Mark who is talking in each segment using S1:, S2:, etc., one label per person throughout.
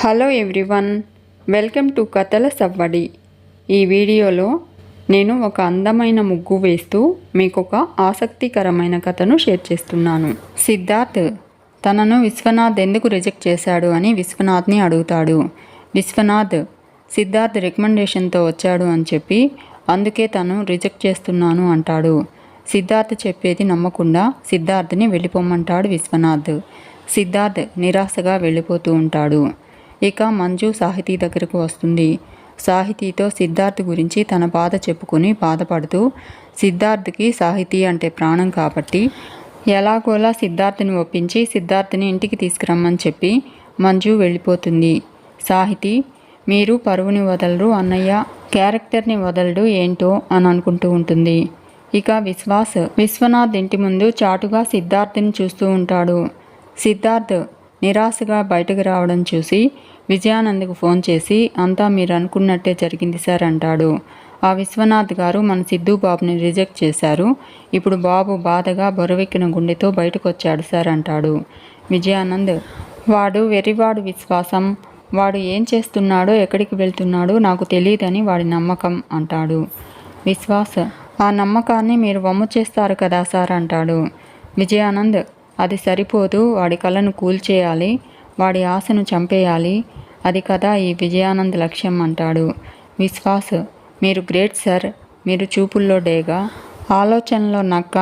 S1: Hello everyone, welcome to కథల సవ్వడి. ఈ వీడియోలో నేను ఒక అందమైన ముగ్గు వేస్తూ మీకు ఒక ఆసక్తికరమైన కథను షేర్ చేస్తున్నాను. సిద్ధార్థ్ తనను విశ్వనాథ్ ఎందుకు రిజెక్ట్ చేశాడు అని విశ్వనాథ్ని అడుగుతాడు. విశ్వనాథ్ సిద్ధార్థ్ రికమెండేషన్తో వచ్చాడు అని చెప్పి అందుకే తను రిజెక్ట్ చేస్తున్నాను అంటాడు. సిద్ధార్థ్ చెప్పేది నమ్మకుండా సిద్ధార్థ్ని వెళ్ళిపోమంటాడు విశ్వనాథ్. సిద్ధార్థ్ నిరాశగా వెళ్ళిపోతూ ఉంటాడు. ఇక మంజు సాహితీ దగ్గరకు వస్తుంది. సాహితీతో సిద్ధార్థ్ గురించి తన బాధ చెప్పుకొని బాధపడుతూ సిద్ధార్థ్కి సాహితీ అంటే ప్రాణం కాబట్టి ఎలాగోలా సిద్ధార్థ్ని ఒప్పించి సిద్ధార్థ్ని ఇంటికి తీసుకురమ్మని చెప్పి మంజు వెళ్ళిపోతుంది. సాహితీ మీరు పరువుని వదలరు, అన్నయ్య క్యారెక్టర్ని వదలడు ఏంటో అని అనుకుంటూ ఉంటుంది. ఇక విశ్వనాథ్ ఇంటి ముందు చాటుగా సిద్ధార్థ్ని చూస్తూ ఉంటాడు. సిద్ధార్థ్ నిరాశగా బయటకు రావడం చూసి విజయానంద్కు ఫోన్ చేసి అంతా మీరు అనుకున్నట్టే జరిగింది సార్ అంటాడు. ఆ విశ్వనాథ్ గారు మన సిద్ధు బాబుని రిజెక్ట్ చేశారు. ఇప్పుడు బాబు బాధగా బొరవెక్కిన గుండెతో బయటకు వచ్చాడు సార్ అంటాడు. విజయానంద్ వాడు వెర్రివాడు విశ్వాసం, వాడు ఏం చేస్తున్నాడో ఎక్కడికి వెళ్తున్నాడో నాకు తెలియదని వాడి నమ్మకం అంటాడు. విశ్వాస్ ఆ నమ్మకాన్ని మీరు వమ్ము చేస్తారు కదా సార్ అంటాడు. విజయానంద్ అది సరిపోదు, వాడి కళ్ళను కూల్చేయాలి, వాడి ఆశను చంపేయాలి, అది కదా ఈ విజయానంద్ లక్ష్యం అంటాడు. విశ్వాస్ మీరు గ్రేట్ సార్, మీరు చూపుల్లో డేగా, ఆలోచనలో నక్క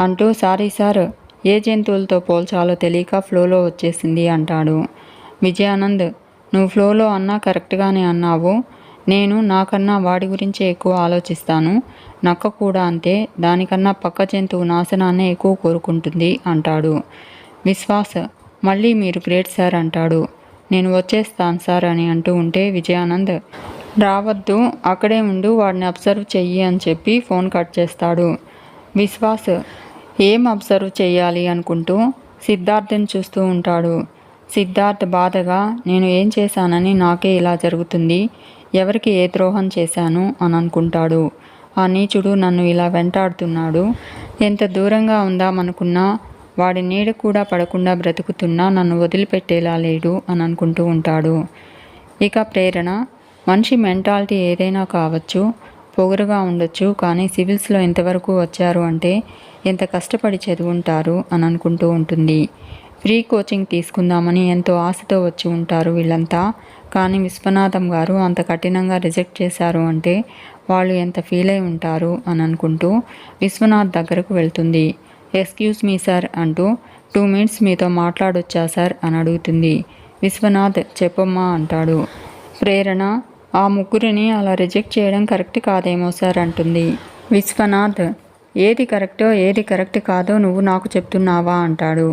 S1: అంటూ సారీ సార్ ఏ జంతువులతో పోల్చాలో తెలియక ఫ్లోలో వచ్చేసింది అంటాడు. విజయానంద్ నువ్వు ఫ్లోలో అన్నా కరెక్ట్గానే అన్నావు, నేను నాకన్నా వాడి గురించే ఎక్కువ ఆలోచిస్తాను, నక్క కూడా అంతే, దానికన్నా పక్క జంతువు నాశనాన్నే ఎక్కువ కోరుకుంటుంది అంటాడు. విశ్వాస్ మళ్ళీ మీరు గ్రేట్ సార్ అంటాడు. నేను వచ్చేస్తాను సార్ అని అంటూ ఉంటే విజయానంద్ రావద్దు, అక్కడే ఉండు, వాడిని అబ్జర్వ్ చెయ్యి అని చెప్పి ఫోన్ కట్ చేస్తాడు. విశ్వాస్ ఏం అబ్జర్వ్ చెయ్యాలి అనుకుంటూ సిద్ధార్థ్ని చూస్తూ ఉంటాడు. సిద్ధార్థ్ బాధగా నేను ఏం చేశానని నాకే ఇలా జరుగుతుంది, ఎవరికి ఏ ద్రోహం చేశాను అని అనుకుంటాడు. ఆ నీచుడు నన్ను ఇలా వెంటాడుతున్నాడు, ఎంత దూరంగా ఉందామనుకున్నా వాడి నీడ కూడా పడకుండా బ్రతుకుతున్నా నన్ను వదిలిపెట్టేలా లేడు అని అనుకుంటూ ఉంటాడు. ఇక ప్రేరణ మనిషి మెంటాలిటీ ఏదైనా కావచ్చు, పొగరుగా ఉండొచ్చు, కానీ సివిల్స్లో ఎంతవరకు వచ్చారు అంటే ఎంత కష్టపడి చదువుంటారు అని అనుకుంటూ ఉంటుంది. ఫ్రీ కోచింగ్ తీసుకుందామని ఎంతో ఆశతో వచ్చి ఉంటారు వీళ్ళంతా, కానీ విశ్వనాథం గారు అంత కఠినంగా రిజెక్ట్ చేశారు అంటే వాళ్ళు ఎంత ఫీల్ అయి ఉంటారు అని అనుకుంటూ విశ్వనాథ్ దగ్గరకు వెళ్తుంది. ఎక్స్క్యూజ్ మీ సార్ అంటూ 2 minutes మీతో మాట్లాడొచ్చా సార్ అని అడుగుతుంది. విశ్వనాథ్ చెప్పమ్మా అంటాడు. ప్రేరణ ఆ ముగ్గురిని అలా రిజెక్ట్ చేయడం కరెక్ట్ కాదేమో సార్ అంటుంది. విశ్వనాథ్ ఏది కరెక్టో ఏది కరెక్ట్ కాదో నువ్వు నాకు చెప్తున్నావా అంటాడు.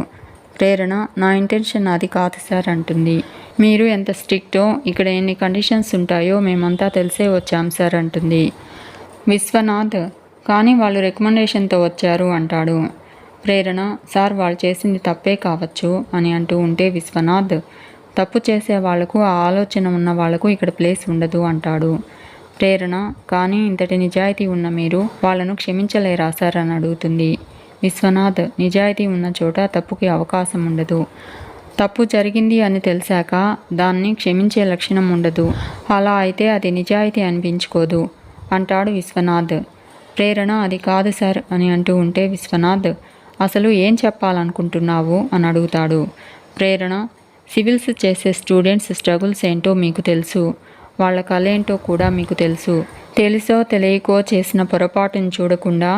S1: ప్రేరణ నా ఇంటెన్షన్ అది కాదు సార్ అంటుంది. మీరు ఎంత స్ట్రిక్టో, ఇక్కడ ఎన్ని కండిషన్స్ ఉంటాయో మేమంతా తెలిసే వచ్చాం సార్ అంటుంది. విశ్వనాథ్ కానీ వాళ్ళు రికమెండేషన్తో వచ్చారు అంటాడు. ప్రేరణ సార్ వాళ్ళు చేసింది తప్పే కావచ్చు అని అంటూ ఉంటే విశ్వనాథ్ తప్పు చేసే వాళ్లకు, ఆ ఆలోచన ఉన్న వాళ్లకు ఇక్కడ ప్లేస్ ఉండదు అంటాడు. ప్రేరణ కానీ ఇంతటి నిజాయితీ ఉన్న మీరు వాళ్ళను క్షమించలేరా సార్ అని అడుగుతుంది. విశ్వనాథ్ నిజాయితీ ఉన్న చోట తప్పుకి అవకాశం ఉండదు, తప్పు జరిగింది అని తెలిసాక దాన్ని క్షమించే లక్షణం ఉండదు, అలా అయితే అది నిజాయితీ అనిపించుకోదు అంటాడు విశ్వనాథ్. ప్రేరణ అది కాదు సార్ అని అంటూ ఉంటే విశ్వనాథ్ అసలు ఏం చెప్పాలనుకుంటున్నావు అని అడుగుతాడు. ప్రేరణ సివిల్స్ చేసే స్టూడెంట్స్ స్ట్రగుల్స్ ఏంటో మీకు తెలుసు, వాళ్ళ కళ ఏంటో కూడా మీకు తెలుసు, తెలుసో తెలియకో చేసిన పొరపాటును చూడకుండా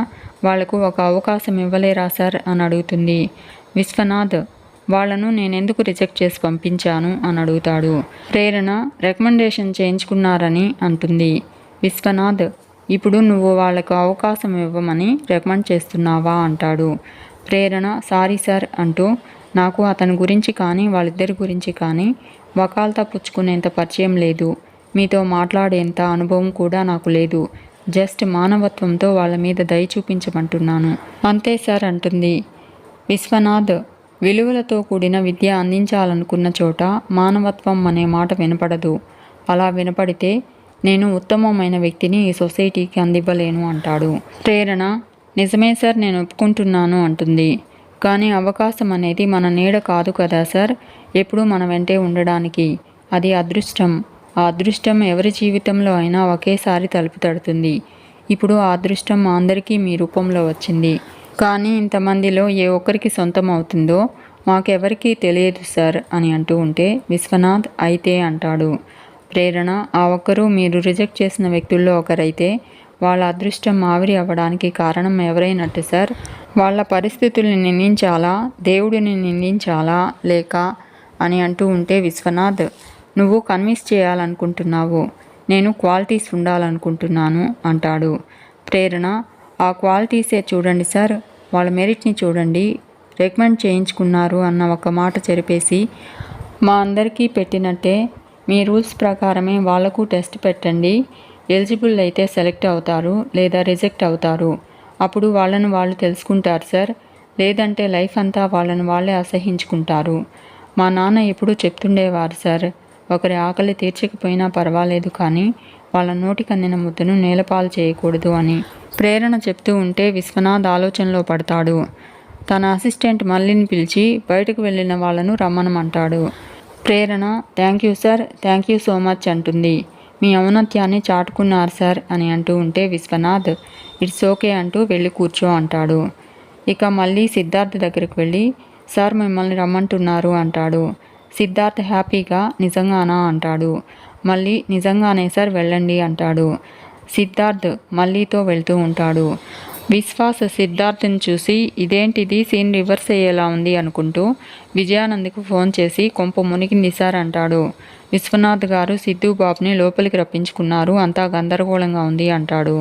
S1: వాళ్లకు ఒక అవకాశం ఇవ్వలేరా సార్ అని అడుగుతుంది. విశ్వనాథ్ వాళ్లను నేనెందుకు రిజెక్ట్ చేసి పంపించాను అని అడుగుతాడు. ప్రేరణ రికమెండేషన్ చేయించుకున్నారని అంటుంది. విశ్వనాథ్ ఇప్పుడు నువ్వు వాళ్లకు అవకాశం ఇవ్వమని రికమెండ్ చేస్తున్నావా అంటాడు. ప్రేరణ సారీ సార్ అంటూ నాకు అతని గురించి కానీ వాళ్ళిద్దరి గురించి కానీ వకాల్తా పుచ్చుకునేంత పరిచయం లేదు, మీతో మాట్లాడేంత అనుభవం కూడా నాకు లేదు, జస్ట్ మానవత్వంతో వాళ్ళ మీద దయ చూపించమంటున్నాను అంతే సార్ అంటుంది. విశ్వనాథ్ విలువలతో కూడిన విద్య అందించాలనుకున్న చోట మానవత్వం అనే మాట వినపడదు, అలా వినపడితే నేను ఉత్తమమైన వ్యక్తిని ఈ సొసైటీకి అందివ్వలేను అంటాడు. ప్రేరణ నిజమే సార్ నేను ఒప్పుకుంటున్నాను అంటుంది. కానీ అవకాశం అనేది మన నీడ కాదు కదా సార్, ఎప్పుడూ మన వెంటే ఉండడానికి, అది అదృష్టం. ఆ అదృష్టం ఎవరి జీవితంలో అయినా ఒకేసారి తలుపు తడుతుంది. ఇప్పుడు ఆ అదృష్టం మా అందరికీ మీ రూపంలో వచ్చింది. కానీ ఇంతమందిలో ఏ ఒక్కరికి సొంతం అవుతుందో మాకెవరికీ తెలియదు సార్ అని అంటూ ఉంటే విశ్వనాథ్ అయితే అంటాడు. ప్రేరణ, ఆ ఒక్కరు మీరు రిజెక్ట్ చేసిన వ్యక్తుల్లో ఒకరైతే వాళ్ళ అదృష్టం ఆవిరి అవ్వడానికి కారణం ఎవరైనట్టు సార్? వాళ్ళ పరిస్థితుల్ని నిందించాలా, దేవుడిని నిందించాలా లేక అని అంటూ ఉంటే విశ్వనాథ్, నువ్వు కన్విన్స్ చేయాలనుకుంటున్నావు, నేను క్వాలిటీస్ ఉండాలనుకుంటున్నాను అంటాడు. ప్రేరణ, ఆ క్వాలిటీసే చూడండి సార్, వాళ్ళ మెరిట్ని చూడండి, రికమెండ్ చేయించుకున్నారు అన్న ఒక మాట చెరిపేసి మా అందరికీ పెట్టినట్టే మీ రూల్స్ ప్రకారమే వాళ్లకు టెస్ట్ పెట్టండి, ఎలిజిబుల్ అయితే సెలెక్ట్ అవుతారు లేదా రిజెక్ట్ అవుతారు, అప్పుడు వాళ్ళను వాళ్ళు తెలుసుకుంటారు సార్, లేదంటే లైఫ్ అంతా వాళ్ళను వాళ్ళే అసహించుకుంటారు. మా నాన్న ఎప్పుడూ చెప్తుండేవారు సార్, ఒకరి ఆకలి తీర్చకపోయినా పర్వాలేదు కానీ వాళ్ళ నోటికి అందిన ముద్దను నేలపాలు చేయకూడదు అని ప్రేరణ చెప్తూ ఉంటే విశ్వనాథ్ ఆలోచనలో పడతాడు. తన అసిస్టెంట్ మల్లిని పిలిచి బయటకు వెళ్ళిన వాళ్ళను రమ్మనమంటాడు. Prerana, thank you sir, thank you so much అంటుంది. మీ ఔన్నత్యాన్ని చాటుకున్నారు సార్ అని అంటూ ఉంటే విశ్వనాథ్ ఇట్స్ ఓకే అంటూ వెళ్ళి కూర్చో అంటాడు. ఇక మళ్ళీ సిద్ధార్థ్ దగ్గరికి వెళ్ళి సార్ మిమ్మల్ని రమ్మంటున్నారు అంటాడు. సిద్ధార్థ్ హ్యాపీగా నిజంగానా అంటాడు. మళ్ళీ నిజంగానే సార్ వెళ్ళండి అంటాడు. సిద్ధార్థ్ మళ్ళీతో వెళ్తూ ఉంటాడు. విశ్వాస్ సిద్ధార్థ్ని చూసి ఇదేంటిది సీన్ రివర్స్ అయ్యేలా ఉంది అనుకుంటూ విజయానంద్కు ఫోన్ చేసి కొంప మునిగింది సార్ అంటాడు. విశ్వనాథ్ గారు సిద్ధు బాబుని లోపలికి రప్పించుకున్నారు, అంతా గందరగోళంగా ఉంది అంటాడు.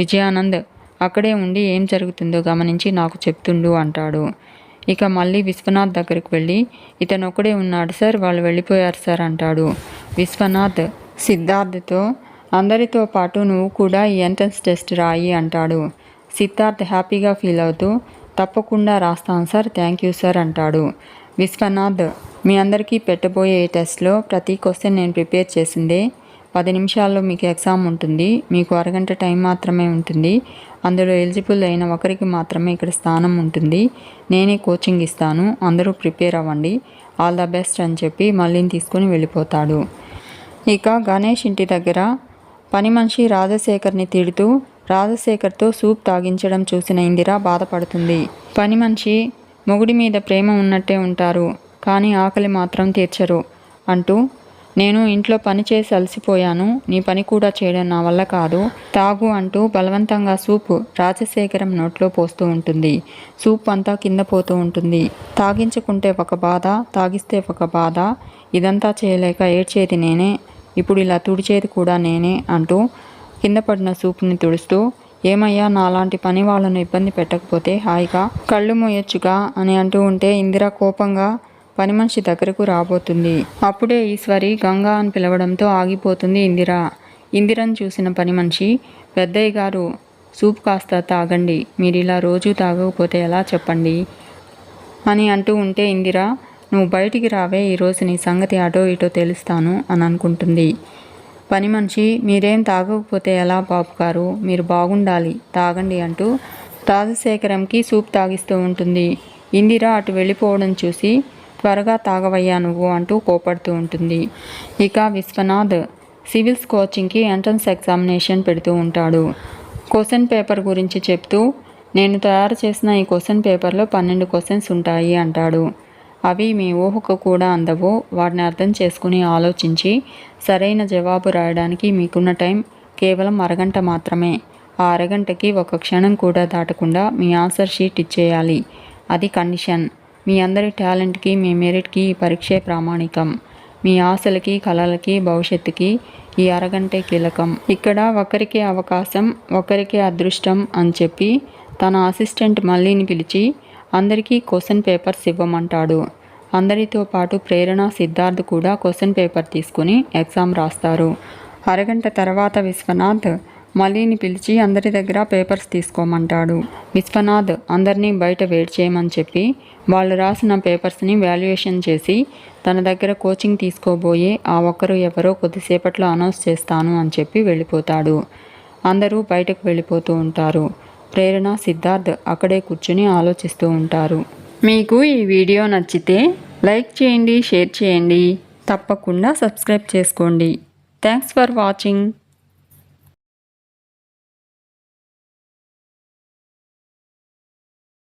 S1: విజయానంద్ అక్కడే ఉండి ఏం జరుగుతుందో గమనించి నాకు చెప్తుండు అంటాడు. ఇక మళ్ళీ విశ్వనాథ్ దగ్గరికి వెళ్ళి ఇతను ఒక్కడే ఉన్నాడు సార్, వాళ్ళు వెళ్ళిపోయారు సార్ అంటాడు. విశ్వనాథ్ సిద్ధార్థ్తో అందరితో పాటు నువ్వు కూడా ఈ ఎంట్రన్స్ టెస్ట్ రాయి అంటాడు. సిద్ధార్థ్ హ్యాపీగా ఫీల్ అవుతూ తప్పకుండా రాస్తాను సార్, థ్యాంక్ యూ సార్ అంటాడు. విశ్వనాథ్, మీ అందరికీ పెట్టబోయే ఈ టెస్ట్లో ప్రతి క్వశ్చన్ నేను ప్రిపేర్ చేసిందే. 10 నిమిషాల్లో మీకు ఎగ్జామ్ ఉంటుంది, మీకు అరగంట టైం మాత్రమే ఉంటుంది, అందులో ఎలిజిబుల్ అయిన ఒకరికి మాత్రమే ఇక్కడ స్థానం ఉంటుంది, నేనే కోచింగ్ ఇస్తాను, అందరూ ప్రిపేర్ అవ్వండి, ఆల్ ద బెస్ట్ అని చెప్పి మళ్ళీని తీసుకొని వెళ్ళిపోతాడు. ఇక గణేష్ ఇంటి దగ్గర పని మనిషి రాజశేఖర్ని తిడుతూ రాజశేఖర్తో సూప్ తాగించడం చూసిన ఇందిర బాధపడుతుంది. పని మనిషి మొగుడి మీద ప్రేమ ఉన్నట్టే ఉంటారు, కానీ ఆకలి మాత్రం తీర్చరు అంటూ నేను ఇంట్లో పని చేసి అలసిపోయాను, నీ పని కూడా చేయడం నా వల్ల కాదు, తాగు అంటూ బలవంతంగా సూప్ రాజశేఖరం నోట్లో పోస్తూ ఉంటుంది. సూప్ అంతా కింద పోతూ ఉంటుంది. తాగించుకుంటే ఒక బాధ, తాగిస్తే ఒక బాధ, ఇదంతా చేయలేక ఏడ్చేది నేనే, ఇప్పుడు ఇలా తుడిచేది కూడా నేనే అంటూ కింద పడిన సూప్ని తుడుస్తూ ఏమయ్యా నాలాంటి పని వాళ్ళను ఇబ్బంది పెట్టకపోతే హాయిగా కళ్ళు మూయొచ్చుగా అని అంటూ ఉంటే ఇందిర కోపంగా పని మనిషి దగ్గరకు రాబోతుంది. అప్పుడే ఈశ్వరి గంగా అని పిలవడంతో ఆగిపోతుంది ఇందిర. ఇందిరను చూసిన పని మనిషి, పెద్దయ్య గారు సూప్ కాస్త తాగండి, మీరు ఇలా రోజు తాగకపోతే ఎలా చెప్పండి అని అంటూ ఉంటే ఇందిర, నువ్వు బయటికి రావే, ఈరోజు నీ సంగతి అటో ఇటో తెలుస్తాను అని అనుకుంటుంది. పని మనిషి, మీరేం తాగకపోతే ఎలా బాబు గారు, మీరు బాగుండాలి, తాగండి అంటూ రాజశేఖరంకి సూప్ తాగిస్తూ ఉంటుంది. ఇందిర అటు వెళ్ళిపోవడం చూసి త్వరగా తాగవయ్యా నువ్వు అంటూ కోపడుతూ ఉంటుంది. ఇక విశ్వనాథ్ సివిల్స్ కోచింగ్కి ఎంట్రన్స్ ఎగ్జామినేషన్ పెడుతూ ఉంటాడు. క్వశ్చన్ పేపర్ గురించి చెప్తూ నేను తయారు చేసిన ఈ క్వశ్చన్ పేపర్లో 12 క్వశ్చన్స్ ఉంటాయి అంటాడు. అవి మీ ఊహకు కూడా అందవో, వాటిని అర్థం చేసుకుని ఆలోచించి సరైన జవాబు రాయడానికి మీకున్న టైం కేవలం అరగంట మాత్రమే. ఆ అరగంటకి ఒక క్షణం కూడా దాటకుండా మీ ఆన్సర్ షీట్ ఇచ్చేయాలి, అది కండిషన్. మీ అందరి టాలెంట్కి, మీ మెరిట్కి ఈ పరీక్షే ప్రామాణికం. మీ ఆశలకి, కళలకి, భవిష్యత్తుకి ఈ అరగంటే కీలకం. ఇక్కడ ఒకరికే అవకాశం, ఒకరికే అదృష్టం అని చెప్పి తన అసిస్టెంట్ మల్లిని పిలిచి అందరికీ క్వశ్చన్ పేపర్స్ ఇవ్వమంటాడు. అందరితో పాటు ప్రేరణ, సిద్ధార్థ్ కూడా క్వశ్చన్ పేపర్ తీసుకుని ఎగ్జామ్ రాస్తారు. అరగంట తర్వాత విశ్వనాథ్ మల్లిని పిలిచి అందరి దగ్గర పేపర్స్ తీసుకోమంటాడు. విశ్వనాథ్ అందరినీ బయట వెయిట్ చేయమని చెప్పి వాళ్ళు రాసిన పేపర్స్ని వాల్యుయేషన్ చేసి తన దగ్గర కోచింగ్ తీసుకోబోయే ఆ ఒక్కరు ఎవరో కొద్దిసేపట్లో అనౌన్స్ చేస్తాను అని చెప్పి వెళ్ళిపోతాడు. అందరూ బయటకు వెళ్ళిపోతూ ఉంటారు. ప్రేరణ, సిద్ధార్థ్ అక్కడే కూర్చుని ఆలోచిస్తూ ఉంటారు. మీకు ఈ వీడియో నచ్చితే లైక్ చేయండి, షేర్ చేయండి, తప్పకుండా సబ్స్క్రైబ్ చేసుకోండి. Thanks for watching.